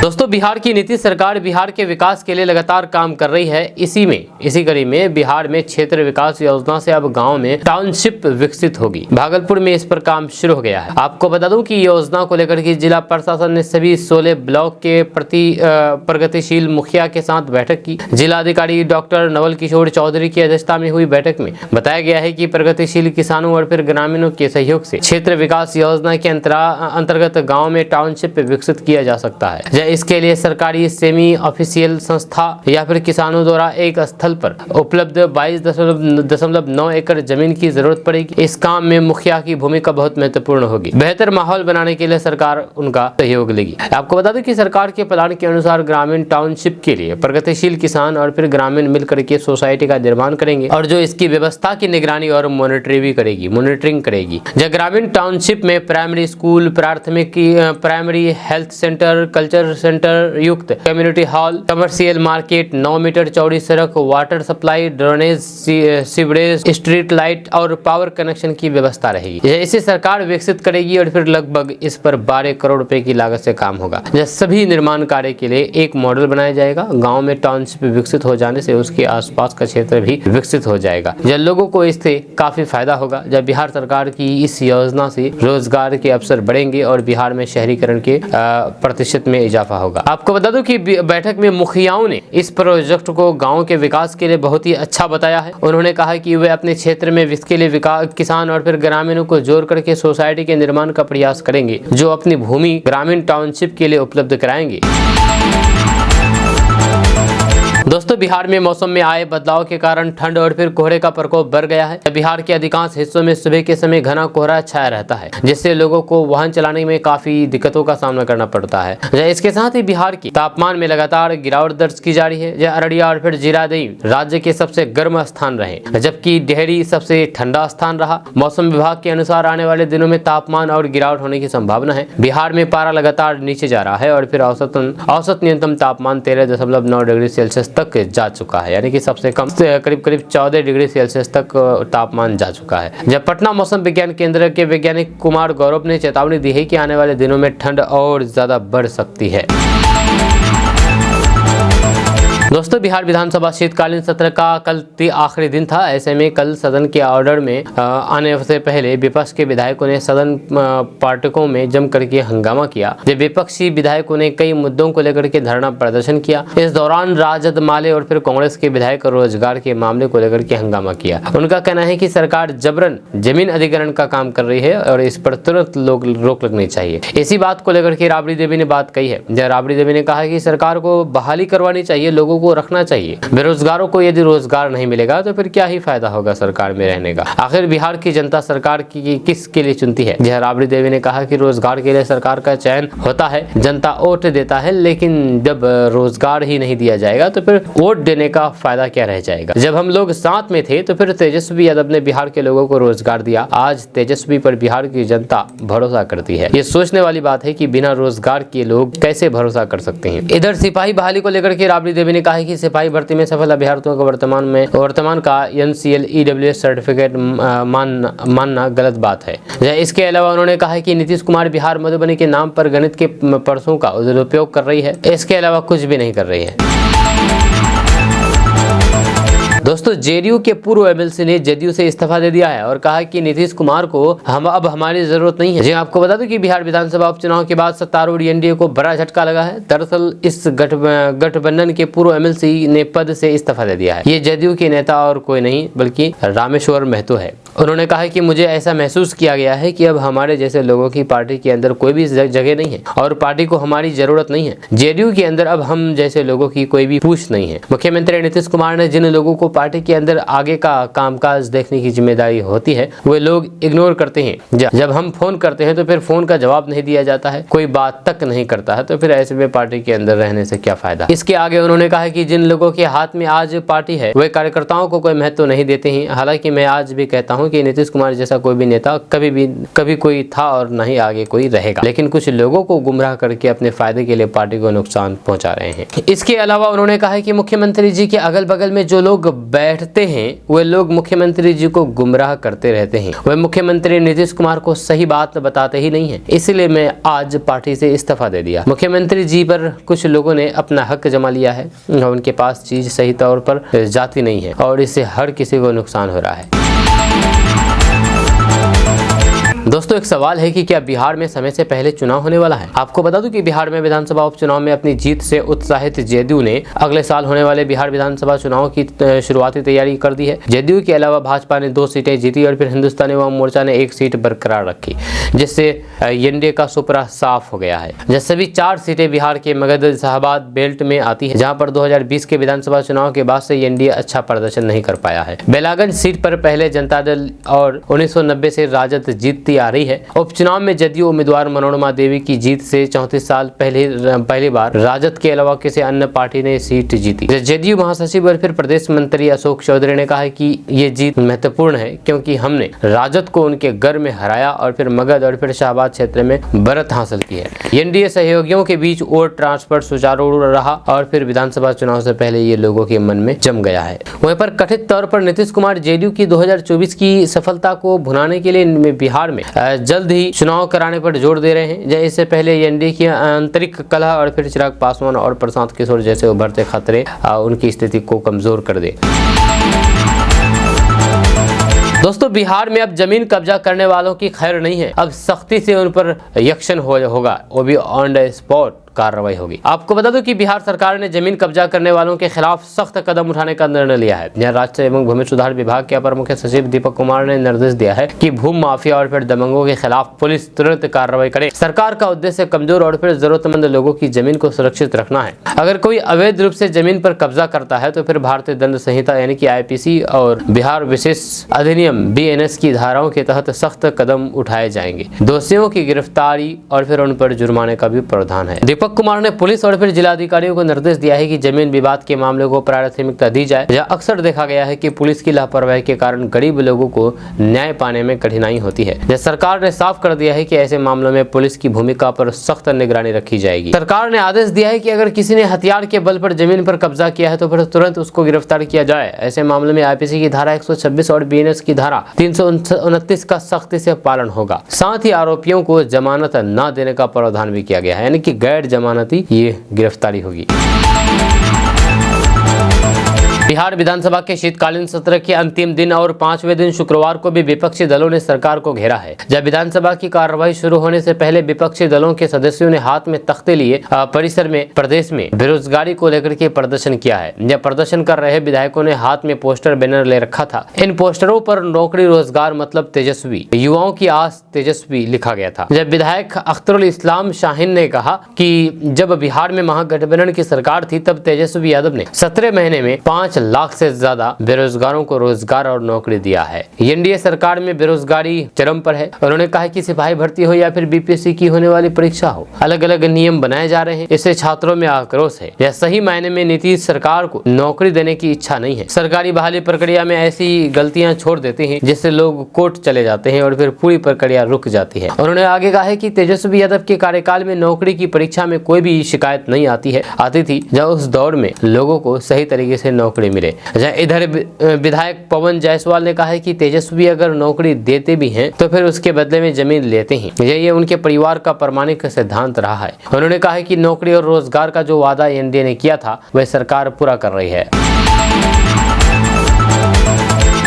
दोस्तों, बिहार की नीतीश सरकार बिहार के विकास के लिए लगातार काम कर रही है। इसी कड़ी में बिहार में क्षेत्र विकास योजना से अब गांव में टाउनशिप विकसित होगी। भागलपुर में इस पर काम शुरू हो गया है। आपको बता दूं कि योजना को लेकर के जिला प्रशासन ने सभी 16 ब्लॉक के प्रगतिशील मुखिया के साथ बैठक की। जिला अधिकारी डॉक्टर नवल किशोर चौधरी की अध्यक्षता में हुई बैठक में बताया गया है कि प्रगतिशील किसानों और फिर ग्रामीणों के सहयोग से क्षेत्र विकास योजना के अंतर्गत गाँव में टाउनशिप विकसित किया जा सकता है। इसके लिए सरकारी सेमी ऑफिशियल संस्था या फिर किसानों द्वारा एक स्थल पर उपलब्ध 22.9 एकड़ जमीन की जरूरत पड़ेगी। इस काम में मुखिया की भूमिका बहुत महत्वपूर्ण होगी। बेहतर माहौल बनाने के लिए सरकार उनका सहयोग लेगी। आपको बता दें कि सरकार के प्लान के अनुसार ग्रामीण टाउनशिप के लिए प्रगतिशील किसान और फिर ग्रामीण मिलकर के सोसाइटी का निर्माण करेंगे और जो इसकी व्यवस्था की निगरानी और मॉनिटरिंग करेगी। ग्रामीण टाउनशिप में primary school, primary health centre, culture centre युक्त community hall, commercial market, 9 metre चौड़ी सड़क, water supply, drainage, sewerage, street light और पावर कनेक्शन की व्यवस्था रहेगी। इसे सरकार विकसित करेगी और फिर लगभग इस पर 12 करोड़ रुपए की लागत से काम होगा। सभी निर्माण कार्य के लिए एक मॉडल बनाया जाएगा। गांव में टाउनशिप विकसित हो जाने से उसके आसपास का क्षेत्र भी विकसित हो जाएगा। लोगों को इससे काफी फायदा होगा। बिहार सरकार की इस योजना से रोजगार के अवसर बढ़ेंगे और बिहार में शहरीकरण के प्रतिशत में इजाफा होगा। आपको बता दूं कि बैठक में मुखियाओं ने इस प्रोजेक्ट को गांव के विकास के लिए बहुत ही अच्छा बताया है। उन्होंने कहा कि वे अपने क्षेत्र में इसके लिए किसान और फिर ग्रामीणों को जोड़ करके सोसाइटी के निर्माण का प्रयास करेंगे, जो अपनी भूमि ग्रामीण टाउनशिप के लिए उपलब्ध कराएंगे। दोस्तों, बिहार में मौसम में आए बदलाव के कारण ठंड और फिर कोहरे का प्रकोप बढ़ गया है। बिहार के अधिकांश हिस्सों में सुबह के समय घना कोहरा छाया रहता है, जिससे लोगों को वाहन चलाने में काफी दिक्कतों का सामना करना पड़ता है। इसके साथ ही बिहार की तापमान में लगातार गिरावट दर्ज की जा रही है। अररिया और फिर जीरादेई राज्य के सबसे गर्म स्थान रहे, जबकि डेहरी सबसे ठंडा स्थान रहा। मौसम विभाग के अनुसार आने वाले दिनों में तापमान और गिरावट होने की संभावना है। बिहार में पारा लगातार नीचे जा रहा है और फिर औसत न्यूनतम तापमान 13.9 डिग्री सेल्सियस तक जा चुका है, यानी कि सबसे कम करीब 14 डिग्री सेल्सियस तक तापमान जा चुका है। पटना मौसम विज्ञान केंद्र के वैज्ञानिक कुमार गौरव ने चेतावनी दी है कि आने वाले दिनों में ठंड और ज्यादा बढ़ सकती है। दोस्तों, बिहार विधानसभा शीतकालीन सत्र का कल आखिरी दिन था। ऐसे में कल सदन के ऑर्डर में आने से पहले विपक्ष के विधायकों ने सदन पार्टिकों में जम करके हंगामा किया। विपक्षी विधायकों ने कई मुद्दों को लेकर के धरना प्रदर्शन किया। इस दौरान राजद, माले और फिर कांग्रेस के विधायक रोजगार के मामले को लेकर के हंगामा किया। उनका कहना है कि सरकार जबरन जमीन अधिग्रहण का काम कर रही है और इस पर तुरंत रोक लगनी चाहिए। इसी बात को लेकर के राबड़ी देवी ने बात कही है। राबड़ी देवी ने कहा कि सरकार को बहाली करवानी चाहिए, लोगों को रखना चाहिए। बेरोजगारों को यदि रोजगार नहीं मिलेगा तो फिर क्या ही फायदा होगा सरकार में रहने का। आखिर बिहार की जनता सरकार की किसके लिए चुनती है। राबड़ी देवी ने कहा कि रोजगार के लिए सरकार का चयन होता है, जनता वोट देता है, लेकिन जब रोजगार ही नहीं दिया जाएगा तो फिर वोट देने का फायदा क्या रह जाएगा। जब हम लोग साथ में थे तो फिर तेजस्वी यादव ने बिहार के लोगों को रोजगार दिया। आज तेजस्वी पर बिहार की जनता भरोसा करती है। ये सोचने वाली बात है कि बिना रोजगार के लोग कैसे भरोसा कर सकते हैं। इधर सिपाही बहाली को लेकर के राबड़ी देवी ने कहा कि सिपाही भर्ती में सफल अभ्यर्थियों को वर्तमान का NCL EWS सर्टिफिकेट मानना गलत बात है। इसके अलावा उन्होंने कहा कि नीतीश कुमार बिहार मधुबनी के नाम पर गणित के पर्सों का दुरुपयोग कर रही है। इसके अलावा कुछ भी नहीं कर रही है। दोस्तों, जेडीयू के पूर्व MLC ने जदयू से इस्तीफा दे दिया है और कहा कि नीतीश कुमार को अब हमारी जरूरत नहीं है। जी आपको बता दूं कि बिहार विधानसभा उपचुनाव के बाद सत्तारूढ़ NDA को बड़ा झटका लगा है। दरअसल इस गठबंधन के पूर्व MLC ने पद से इस्तीफा दे दिया है। ये जदयू के नेता और कोई नहीं बल्कि रामेश्वर महतो है। उन्होंने कहा कि मुझे ऐसा महसूस किया गया है कि अब हमारे जैसे लोगों की पार्टी के अंदर कोई भी जगह नहीं है और पार्टी को हमारी जरूरत नहीं है। जेडीयू के अंदर अब हम जैसे लोगों की कोई भी पूछ नहीं है। मुख्यमंत्री नीतीश कुमार ने जिन लोगों को पार्टी के अंदर आगे का कामकाज देखने की जिम्मेदारी होती है वे लोग इग्नोर करते हैं। जब हम फोन करते हैं तो फिर फोन का जवाब नहीं दिया जाता है, कोई बात तक नहीं करता है, तो फिर ऐसे में पार्टी के अंदर रहने से क्या फायदा। इसके आगे उन्होंने कहा कि जिन लोगों के हाथ में आज पार्टी है वे कार्यकर्ताओं को कोई महत्व नहीं देते हैं। हालांकि मैं आज भी कहता हूं कि नीतीश कुमार जैसा कोई भी नेता कभी कोई था और न ही आगे कोई रहेगा, लेकिन कुछ लोगों को गुमराह करके अपने फायदे के लिए पार्टी को नुकसान पहुंचा रहे हैं। इसके अलावा उन्होंने कहा कि मुख्यमंत्री जी के अगल बगल में जो लोग बैठते हैं वे लोग मुख्यमंत्री जी को गुमराह करते रहते हैं। वे मुख्यमंत्री नीतीश कुमार को सही बात बताते ही नहीं है। इसलिए मैं आज पार्टी से इस्तीफा दे दिया। मुख्यमंत्री जी पर कुछ लोगों ने अपना हक जमा लिया है। उनके पास चीज सही तौर पर जाती नहीं है और इससे हर किसी को नुकसान हो रहा है। दोस्तों, एक सवाल है कि क्या बिहार में समय से पहले चुनाव होने वाला है? आपको बता दूं कि बिहार में विधानसभा उपचुनाव में अपनी जीत से उत्साहित जेडीयू ने अगले साल होने वाले बिहार विधानसभा चुनाव की शुरुआती तैयारी कर दी है। जेडीयू के अलावा भाजपा ने 2 सीटें जीती और फिर हिंदुस्तानी अवाम मोर्चा ने 1 सीट बरकरार रखी, जिससे एनडीए का सुपरा साफ हो गया है। जब सभी 4 सीटें बिहार के मगध शाहबाद बेल्ट में आती है, जहाँ पर 2020 के विधानसभा चुनाव के बाद से एनडीए अच्छा प्रदर्शन नहीं कर पाया है। बेलागंज सीट पर पहले जनता दल और 1990 से राजद जीतती आ रही है। उपचुनाव में जदयू उम्मीदवार मनोरमा देवी की जीत से 34 साल पहली बार राजद के अलावा किसी अन्य पार्टी ने सीट जीती। जदयू महासचिव और फिर प्रदेश मंत्री अशोक चौधरी ने कहा कि ये जीत महत्वपूर्ण है क्योंकि हमने राजद को उनके घर में हराया और फिर मगध और फिर शाहबाद क्षेत्र में बढ़त हासिल की है। एनडीए सहयोगियों के बीच वोट ट्रांसफर सुचारू रहा और फिर विधानसभा चुनाव से पहले ये लोगों के मन में जम गया है। वहीं पर कथित तौर पर नीतीश कुमार जेडीयू की 2024 की सफलता को भुनाने के लिए बिहार में जल्द ही चुनाव कराने पर जोर दे रहे हैं। इससे पहले एनडीए की आंतरिक कलह और फिर चिराग पासवान और प्रशांत किशोर जैसे उभरते खतरे उनकी स्थिति को कमजोर कर दे। दोस्तों, बिहार में अब जमीन कब्जा करने वालों की खैर नहीं है। अब सख्ती से उन पर एक्शन होगा, वो भी ऑन द स्पॉट कार्रवाई होगी। आपको बता दूं कि बिहार सरकार ने जमीन कब्जा करने वालों के खिलाफ सख्त कदम उठाने का निर्णय लिया है। यहां राज्य एवं भूमि सुधार विभाग के अपर मुख्य सचिव दीपक कुमार ने निर्देश दिया है कि भूमि माफिया और फिर दबंगों के खिलाफ पुलिस तुरंत कार्रवाई करे। सरकार का उद्देश्य कमजोर और फिर जरूरतमंद लोगों की जमीन को सुरक्षित रखना है। अगर कोई अवैध रूप से जमीन पर कब्जा करता है तो फिर भारतीय दंड संहिता यानी कि आईपीसी और बिहार विशेष अधिनियम बीएनएस की धाराओं के तहत सख्त कदम उठाए जाएंगे। दोषियों की गिरफ्तारी और फिर उन पर जुर्माने का भी प्रावधान है। दीपक कुमार ने पुलिस और फिर जिलाधिकारियों को निर्देश दिया है कि जमीन विवाद के मामलों को प्राथमिकता दी जाए। जहां अक्सर देखा गया है कि पुलिस की लापरवाही के कारण गरीब लोगों को न्याय पाने में कठिनाई होती है। सरकार ने साफ कर दिया है कि ऐसे मामलों में पुलिस की भूमिका पर सख्त निगरानी रखी जाएगी। सरकार ने आदेश दिया है कि अगर किसी ने हथियार के बल पर जमीन पर कब्जा किया है तो फिर तुरंत उसको गिरफ्तार किया जाए। ऐसे मामलों में आईपीसी की धारा 126 और बीएनएस की धारा 329 का सख्ती से पालन होगा। साथ ही आरोपियों को जमानत न देने का प्रावधान भी किया गया है, यानी कि गैर जमानती ये गिरफ्तारी होगी। बिहार विधानसभा के शीतकालीन सत्र के अंतिम दिन और 5वें दिन शुक्रवार को भी विपक्षी दलों ने सरकार को घेरा है। जब विधानसभा की कार्यवाही शुरू होने से पहले विपक्षी दलों के सदस्यों ने हाथ में तख्ते लिए परिसर में प्रदेश में बेरोजगारी को लेकर के प्रदर्शन किया है। यह प्रदर्शन कर रहे विधायकों ने हाथ में पोस्टर बैनर ले रखा था। इन पोस्टरों पर नौकरी रोजगार मतलब तेजस्वी, युवाओं की आस तेजस्वी लिखा गया था। जब विधायक अख्तरुल इस्लाम शाहीन ने कहा कि जब बिहार में महागठबंधन की सरकार थी तब तेजस्वी यादव ने 17 महीने में 5 लाख से ज्यादा बेरोजगारों को रोजगार और नौकरी दिया है। एनडीए सरकार में बेरोजगारी चरम पर है। उन्होंने कहा कि सिपाही भर्ती हो या फिर बीपीएससी की होने वाली परीक्षा हो, अलग अलग नियम बनाए जा रहे हैं। इससे छात्रों में आक्रोश है। यह सही मायने में नीतीश सरकार को नौकरी देने की इच्छा नहीं है। सरकारी बहाली प्रक्रिया में ऐसी गलतियां छोड़ देते हैं जिससे लोग कोर्ट चले जाते हैं और फिर पूरी प्रक्रिया रुक जाती है। उन्होंने आगे कहा है कि तेजस्वी यादव के कार्यकाल में नौकरी की परीक्षा में कोई भी शिकायत नहीं आती थी जब उस दौर में लोगों को सही तरीके से नौकरी मिले। इधर विधायक पवन जायसवाल ने कहा है कि तेजस्वी अगर नौकरी देते भी हैं तो फिर उसके बदले में जमीन लेते हैं। ये उनके परिवार का प्रामाणिक सिद्धांत रहा है। उन्होंने कहा है कि नौकरी और रोजगार का जो वादा एनडीए ने किया था वह सरकार पूरा कर रही है।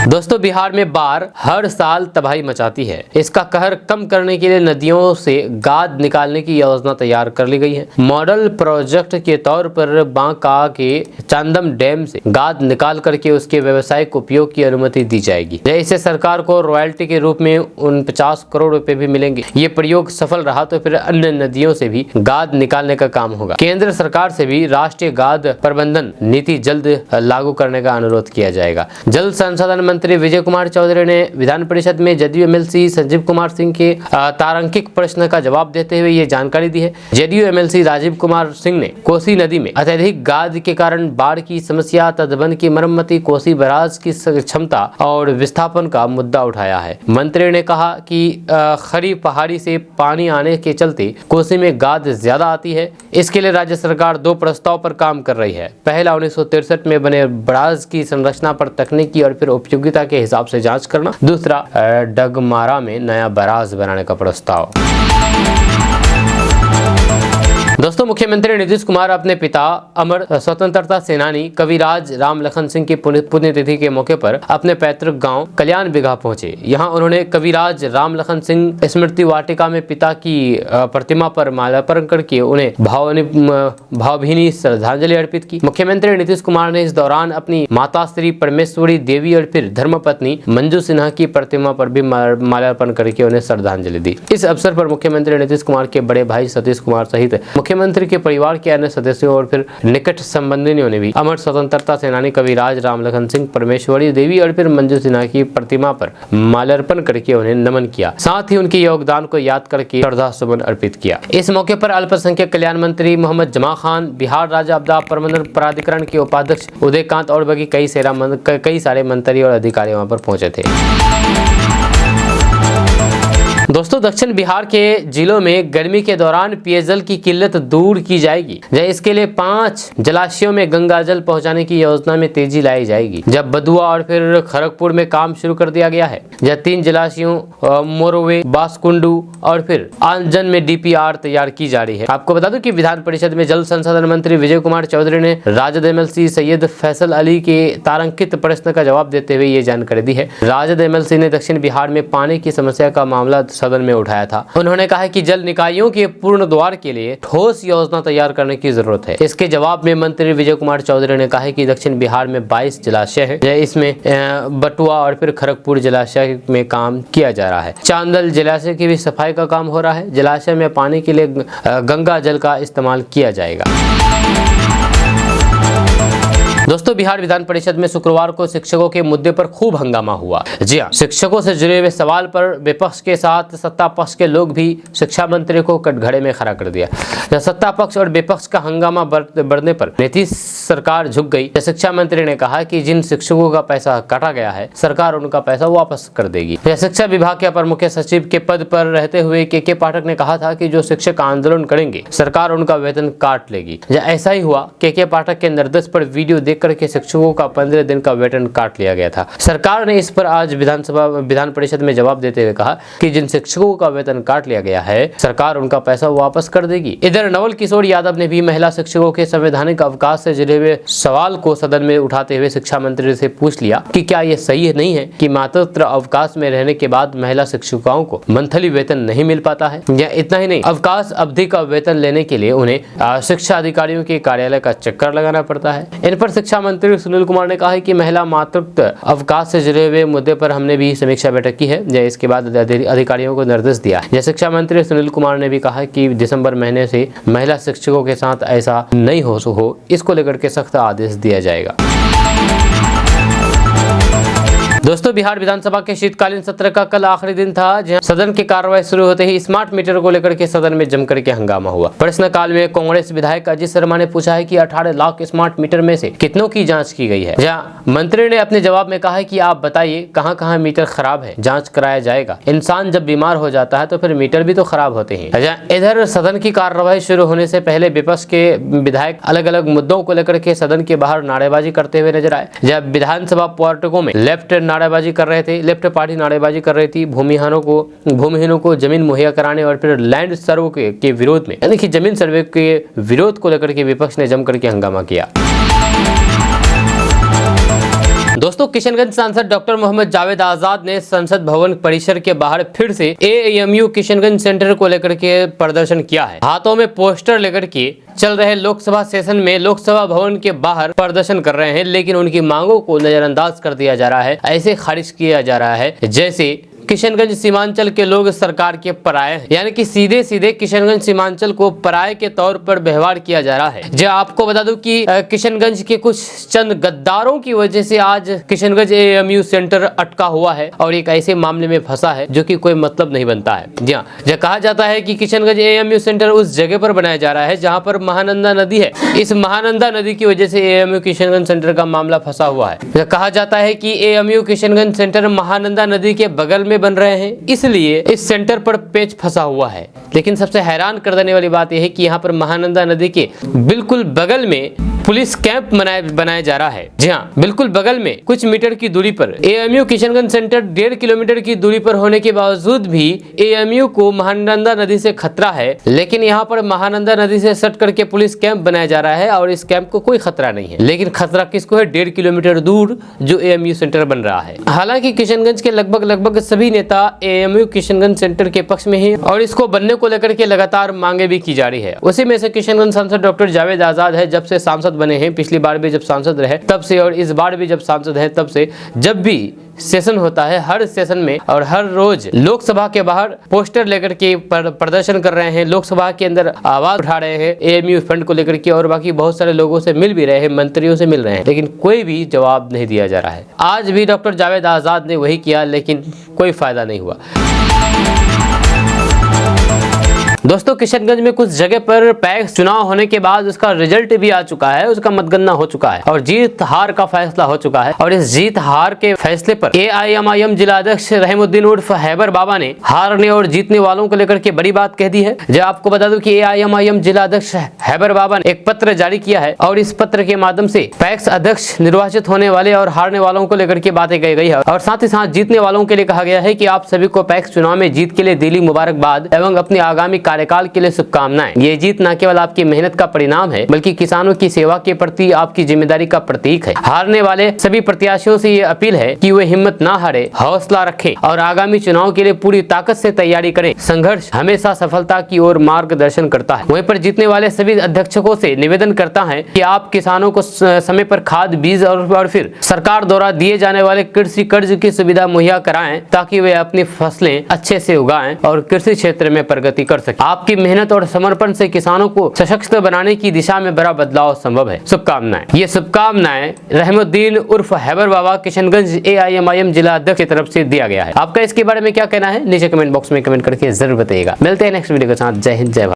दोस्तों, बिहार में बाढ़ हर साल तबाही मचाती है। इसका कहर कम करने के लिए नदियों से गाद निकालने की योजना तैयार कर ली गई है। मॉडल प्रोजेक्ट के तौर पर बांका के चांदम डैम से गाद निकाल करके उसके व्यावसायिक उपयोग की अनुमति दी जाएगी। इससे सरकार को रॉयल्टी के रूप में 49 करोड़ रुपए भी मिलेंगे। ये प्रयोग सफल रहा तो फिर अन्य नदियों से भी गाद निकालने का काम होगा। केंद्र सरकार से भी राष्ट्रीय गाद प्रबंधन नीति जल्द लागू करने का अनुरोध किया जाएगा। जल संसाधन मंत्री विजय कुमार चौधरी ने विधान परिषद में जदयू एमएलसी संजीव कुमार सिंह के तारांकित प्रश्न का जवाब देते हुए ये जानकारी दी है। जदयू एमएलसी राजीव कुमार सिंह ने कोसी नदी में अत्यधिक गाद के कारण बाढ़ की समस्या, तटबंध की मरम्मती, कोसी बैराज की क्षमता और विस्थापन का मुद्दा उठाया है। मंत्री ने कहा कि खरी पहाड़ी से पानी आने के चलते कोसी में गाद ज्यादा आती है। इसके लिए राज्य सरकार 2 प्रस्ताव पर काम कर रही है। पहला 1963 में बने बैराज की संरचना पर तकनीकी और फिर उपयोगिता के हिसाब से जांच करना। दूसरा डगमारा में नया बैराज बनाने का प्रस्ताव। दोस्तों, मुख्यमंत्री नीतीश कुमार अपने पिता अमर स्वतंत्रता सेनानी कविराज राम लखन सिंह की पुण्यतिथि के मौके पर अपने पैतृक गांव कल्याण बिघा पहुंचे। यहां उन्होंने कविराज राम लखन सिंह स्मृति वाटिका में पिता की प्रतिमा पर माल्यार्पण करके उन्हें भावभीनी श्रद्धांजलि अर्पित की। मुख्यमंत्री नीतीश कुमार ने इस दौरान अपनी माता श्री परमेश्वरी देवी और फिर धर्मपत्नी मंजू सिन्हा की प्रतिमा पर भी माल्यार्पण करके उन्हें श्रद्धांजलि दी। इस अवसर पर मुख्यमंत्री नीतीश कुमार के बड़े भाई सतीश कुमार सहित मुख्यमंत्री के परिवार के अन्य सदस्यों और फिर निकट संबंधियों ने भी अमर स्वतंत्रता सेनानी कविराज राम लखन सिंह, परमेश्वरी देवी और फिर मंजू सिन्हा की प्रतिमा पर माल्यार्पण करके उन्हें नमन किया। साथ ही उनके योगदान को याद करके श्रद्धा सुमन अर्पित किया। इस मौके पर अल्पसंख्यक कल्याण मंत्री मोहम्मद जमा खान, बिहार राज्य आपदा प्रबंधन प्राधिकरण के उपाध्यक्ष उदयकांत और बाकी कई सारे मंत्री और अधिकारी वहां पर पहुंचे थे। दोस्तों, दक्षिण बिहार के जिलों में गर्मी के दौरान पेयजल की किल्लत दूर की जाएगी। इसके लिए 5 जलाशयों में गंगा जल पहुंचाने की योजना में तेजी लाई जाएगी। जब बदुआ और फिर खड़गपुर में काम शुरू कर दिया गया है। 3 जलाशयों मोरवे, बासकुंडू और फिर आंजन में डीपीआर तैयार की जा रही है। आपको बता दूं कि विधान परिषद में जल संसाधन मंत्री विजय कुमार चौधरी ने राजद एमएलसी सैयद फैसल अली के तारांकित प्रश्न का जवाब देते हुए ये जानकारी दी है। राजद एमएलसी ने दक्षिण बिहार में पानी की समस्या का मामला सदन में उठाया था। उन्होंने कहा कि जल निकायों के पुनर्द्वार के लिए ठोस योजना तैयार करने की जरूरत है। इसके जवाब में मंत्री विजय कुमार चौधरी ने कहा कि दक्षिण बिहार में 22 जलाशय हैं। इसमें बटुआ और फिर खड़गपुर जलाशय में काम किया जा रहा है। चांदल जलाशय की भी सफाई का काम हो रहा है। जलाशय में पानी के लिए गंगा जल का इस्तेमाल किया जाएगा। दोस्तों, बिहार विधान परिषद में शुक्रवार को शिक्षकों के मुद्दे पर खूब हंगामा हुआ। जी हां, शिक्षकों से जुड़े हुए सवाल पर विपक्ष के साथ सत्ता पक्ष के लोग भी शिक्षा मंत्री को कटघरे में खड़ा कर दिया। सत्ता पक्ष और विपक्ष का हंगामा बढ़ने पर नीतीश सरकार झुक गई। शिक्षा मंत्री ने कहा कि जिन शिक्षकों का पैसा काटा गया है, सरकार उनका पैसा वापस कर देगी। शिक्षा विभाग के अपर मुख्य सचिव के पद पर रहते हुए के पाठक ने कहा था कि जो शिक्षक आंदोलन करेंगे, सरकार उनका वेतन काट लेगी। ऐसा ही हुआ। के पाठक के निर्देश पर वीडियो करके शिक्षकों का 15 दिन का वेतन काट लिया गया था। सरकार ने इस पर आज विधान परिषद में जवाब देते हुए कहा कि जिन शिक्षकों का वेतन काट लिया गया है, सरकार उनका पैसा वापस कर देगी। इधर नवल किशोर यादव ने भी महिला शिक्षकों के संवैधानिक अवकाश से जुड़े हुए सवाल को सदन में उठाते हुए शिक्षा मंत्री से पूछ लिया कि क्या ये सही नहीं है कि मातृत्व अवकाश में रहने के बाद महिला शिक्षिकाओं को मंथली वेतन नहीं मिल पाता है। या इतना ही नहीं, अवकाश अवधि का वेतन लेने के लिए उन्हें शिक्षा अधिकारियों के कार्यालय का चक्कर लगाना पड़ता है। इन पर शिक्षा मंत्री सुनील कुमार ने कहा है कि महिला मातृत्व अवकाश से जुड़े हुए मुद्दे पर हमने भी समीक्षा बैठक की है। इसके बाद अधिकारियों को निर्देश दिया। शिक्षा मंत्री सुनील कुमार ने भी कहा कि दिसंबर महीने से महिला शिक्षकों के साथ ऐसा नहीं हो, इसको लेकर के सख्त आदेश दिया जाएगा। दोस्तों, बिहार विधानसभा के शीतकालीन सत्र का कल आखिरी दिन था, जहां सदन की कार्रवाई शुरू होते ही स्मार्ट मीटर को लेकर के सदन में जमकर के हंगामा हुआ। प्रश्नकाल में कांग्रेस विधायक अजीत शर्मा ने पूछा है कि 18 लाख स्मार्ट मीटर में से कितनों की जांच की गई है। जहां मंत्री ने अपने जवाब में कहा है कि आप बताइए कहां-कहां मीटर खराब है, जांच कराया जाएगा। इंसान जब बीमार हो जाता है तो फिर मीटर भी तो खराब होते हैं। इधर सदन की कार्रवाई शुरू होने से पहले विपक्ष के विधायक अलग अलग मुद्दों को लेकर के सदन के बाहर नारेबाजी करते हुए नजर आए। जब विधानसभा पार्टियों में लेफ्ट नारेबाजी कर रहे थे, लेफ्ट पार्टी नारेबाजी कर रही थी भूमिहीनों को जमीन मुहैया कराने और फिर लैंड सर्वे के विरोध में, यानी कि जमीन सर्वे के विरोध को लेकर के विपक्ष ने जमकर के हंगामा किया। दोस्तों, किशनगंज सांसद डॉक्टर मोहम्मद जावेद आजाद ने संसद भवन परिसर के बाहर फिर से एएमयू किशनगंज सेंटर को लेकर के प्रदर्शन किया है। हाथों में पोस्टर लेकर के चल रहे लोकसभा सेशन में लोकसभा भवन के बाहर प्रदर्शन कर रहे हैं, लेकिन उनकी मांगों को नजरअंदाज कर दिया जा रहा है। ऐसे खारिज किया जा रहा है जैसे किशनगंज सीमांचल के लोग सरकार के पराये हैं, यानी कि सीधे सीधे किशनगंज सीमांचल को पराये के तौर पर व्यवहार किया जा रहा है। जो आपको बता दूं कि किशनगंज के कुछ चंद गद्दारों की वजह से आज किशनगंज एएमयू सेंटर अटका हुआ है और एक ऐसे मामले में फंसा है जो कि कोई मतलब नहीं बनता है। जी हाँ, जो कहा जाता है कि किशनगंज एएमयू सेंटर उस जगह पर बनाया जा रहा है जहां पर महानंदा नदी है। इस महानंदा नदी की वजह से एएमयू किशनगंज सेंटर का मामला फंसा हुआ है। कहा जाता है कि एएमयू किशनगंज सेंटर महानंदा नदी के बगल में बन रहे हैं, इसलिए इस सेंटर पर पेच फंसा हुआ है। लेकिन सबसे हैरान कर देने वाली बात यह है कि यहाँ पर महानंदा नदी के बिल्कुल बगल में पुलिस कैंप बनाया जा रहा है। जी हाँ, बिल्कुल बगल में कुछ मीटर की दूरी पर एएमयू किशनगंज सेंटर 1.5 किलोमीटर की दूरी पर होने के बावजूद भी एएमयू को महानंदा नदी से खतरा है। लेकिन यहाँ पर महानंदा नदी से सट करके पुलिस कैंप बनाया जा रहा है और इस कैंप को कोई खतरा नहीं है। लेकिन खतरा किसको है? 1.5 किलोमीटर दूर जो एएमयू सेंटर बन रहा है। हालांकि किशनगंज के लगभग सभी नेता एएमयू किशनगंज सेंटर के पक्ष में हैं और इसको बनने को लेकर के लगातार मांगे भी की जा रही है। उसी में से किशनगंज सांसद डॉक्टर जावेद आजाद है। जब से सांसद बने हैं, पिछली बार भी जब सांसद रहे तब से और इस बार भी जब सांसद है तब से, जब भी सेशन होता है हर सेशन में और हर रोज लोकसभा के बाहर पोस्टर लेकर के प्रदर्शन कर रहे हैं, लोकसभा के अंदर आवाज उठा रहे हैं एएमयू फंड को लेकर के और बाकी बहुत सारे लोगों से मिल भी रहे हैं, मंत्रियों से मिल रहे हैं, लेकिन कोई भी जवाब नहीं दिया जा रहा है। आज भी डॉक्टर जावेद आजाद ने वही किया, लेकिन कोई फायदा नहीं हुआ। दोस्तों, किशनगंज में कुछ जगह पर पैक्स चुनाव होने के बाद उसका रिजल्ट भी आ चुका है, उसका मतगणना हो चुका है और जीत हार का फैसला हो चुका है। और इस जीत हार के फैसले पर एआईएमआईएम जिला अध्यक्ष रहमुद्दीन उर्फ हैबर बाबा ने हारने और जीतने वालों को लेकर के बड़ी बात कह दी है। जो आपको बता दूं कि एआईएमआईएम जिला अध्यक्ष हैबर बाबा ने एक पत्र जारी किया है और इस पत्र के माध्यम से पैक्स अध्यक्ष निर्वाचित होने वाले और हारने वालों को लेकर के बातें कही गई है और साथ ही साथ जीतने वालों के लिए कहा गया है कि आप सभी को पैक्स चुनाव में जीत के लिए दिली मुबारकबाद एवं अपने आगामी कार्यकाल के लिए शुभकामनाएं। ये जीत न केवल आपकी मेहनत का परिणाम है बल्कि किसानों की सेवा के प्रति आपकी जिम्मेदारी का प्रतीक है। हारने वाले सभी प्रत्याशियों से ये अपील है कि वे हिम्मत ना हारे, हौसला रखें और आगामी चुनाव के लिए पूरी ताकत से तैयारी करें। संघर्ष हमेशा सफलता की ओर मार्गदर्शन करता है। वहीं पर जीतने वाले सभी अध्यक्षकों से निवेदन करता है कि आप किसानों को समय पर खाद, बीज और फिर सरकार द्वारा दिए जाने वाले कृषि कर्ज की सुविधा मुहैया कराएं ताकि वे अपनी फसलें अच्छे से उगाएं और कृषि क्षेत्र में प्रगति कर सकें। आपकी मेहनत और समर्पण से किसानों को सशक्त बनाने की दिशा में बड़ा बदलाव संभव है। शुभकामनाएं। ये शुभकामनाएं रहमुद्दीन उर्फ हैबर बाबा किशनगंज एआईएमआईएम जिला अध्यक्ष की तरफ से दिया गया है। आपका इसके बारे में क्या कहना है नीचे कमेंट बॉक्स में कमेंट करके जरूर बताइएगा। मिलते हैं नेक्स्ट वीडियो के साथ। जय हिंद, जय भारत।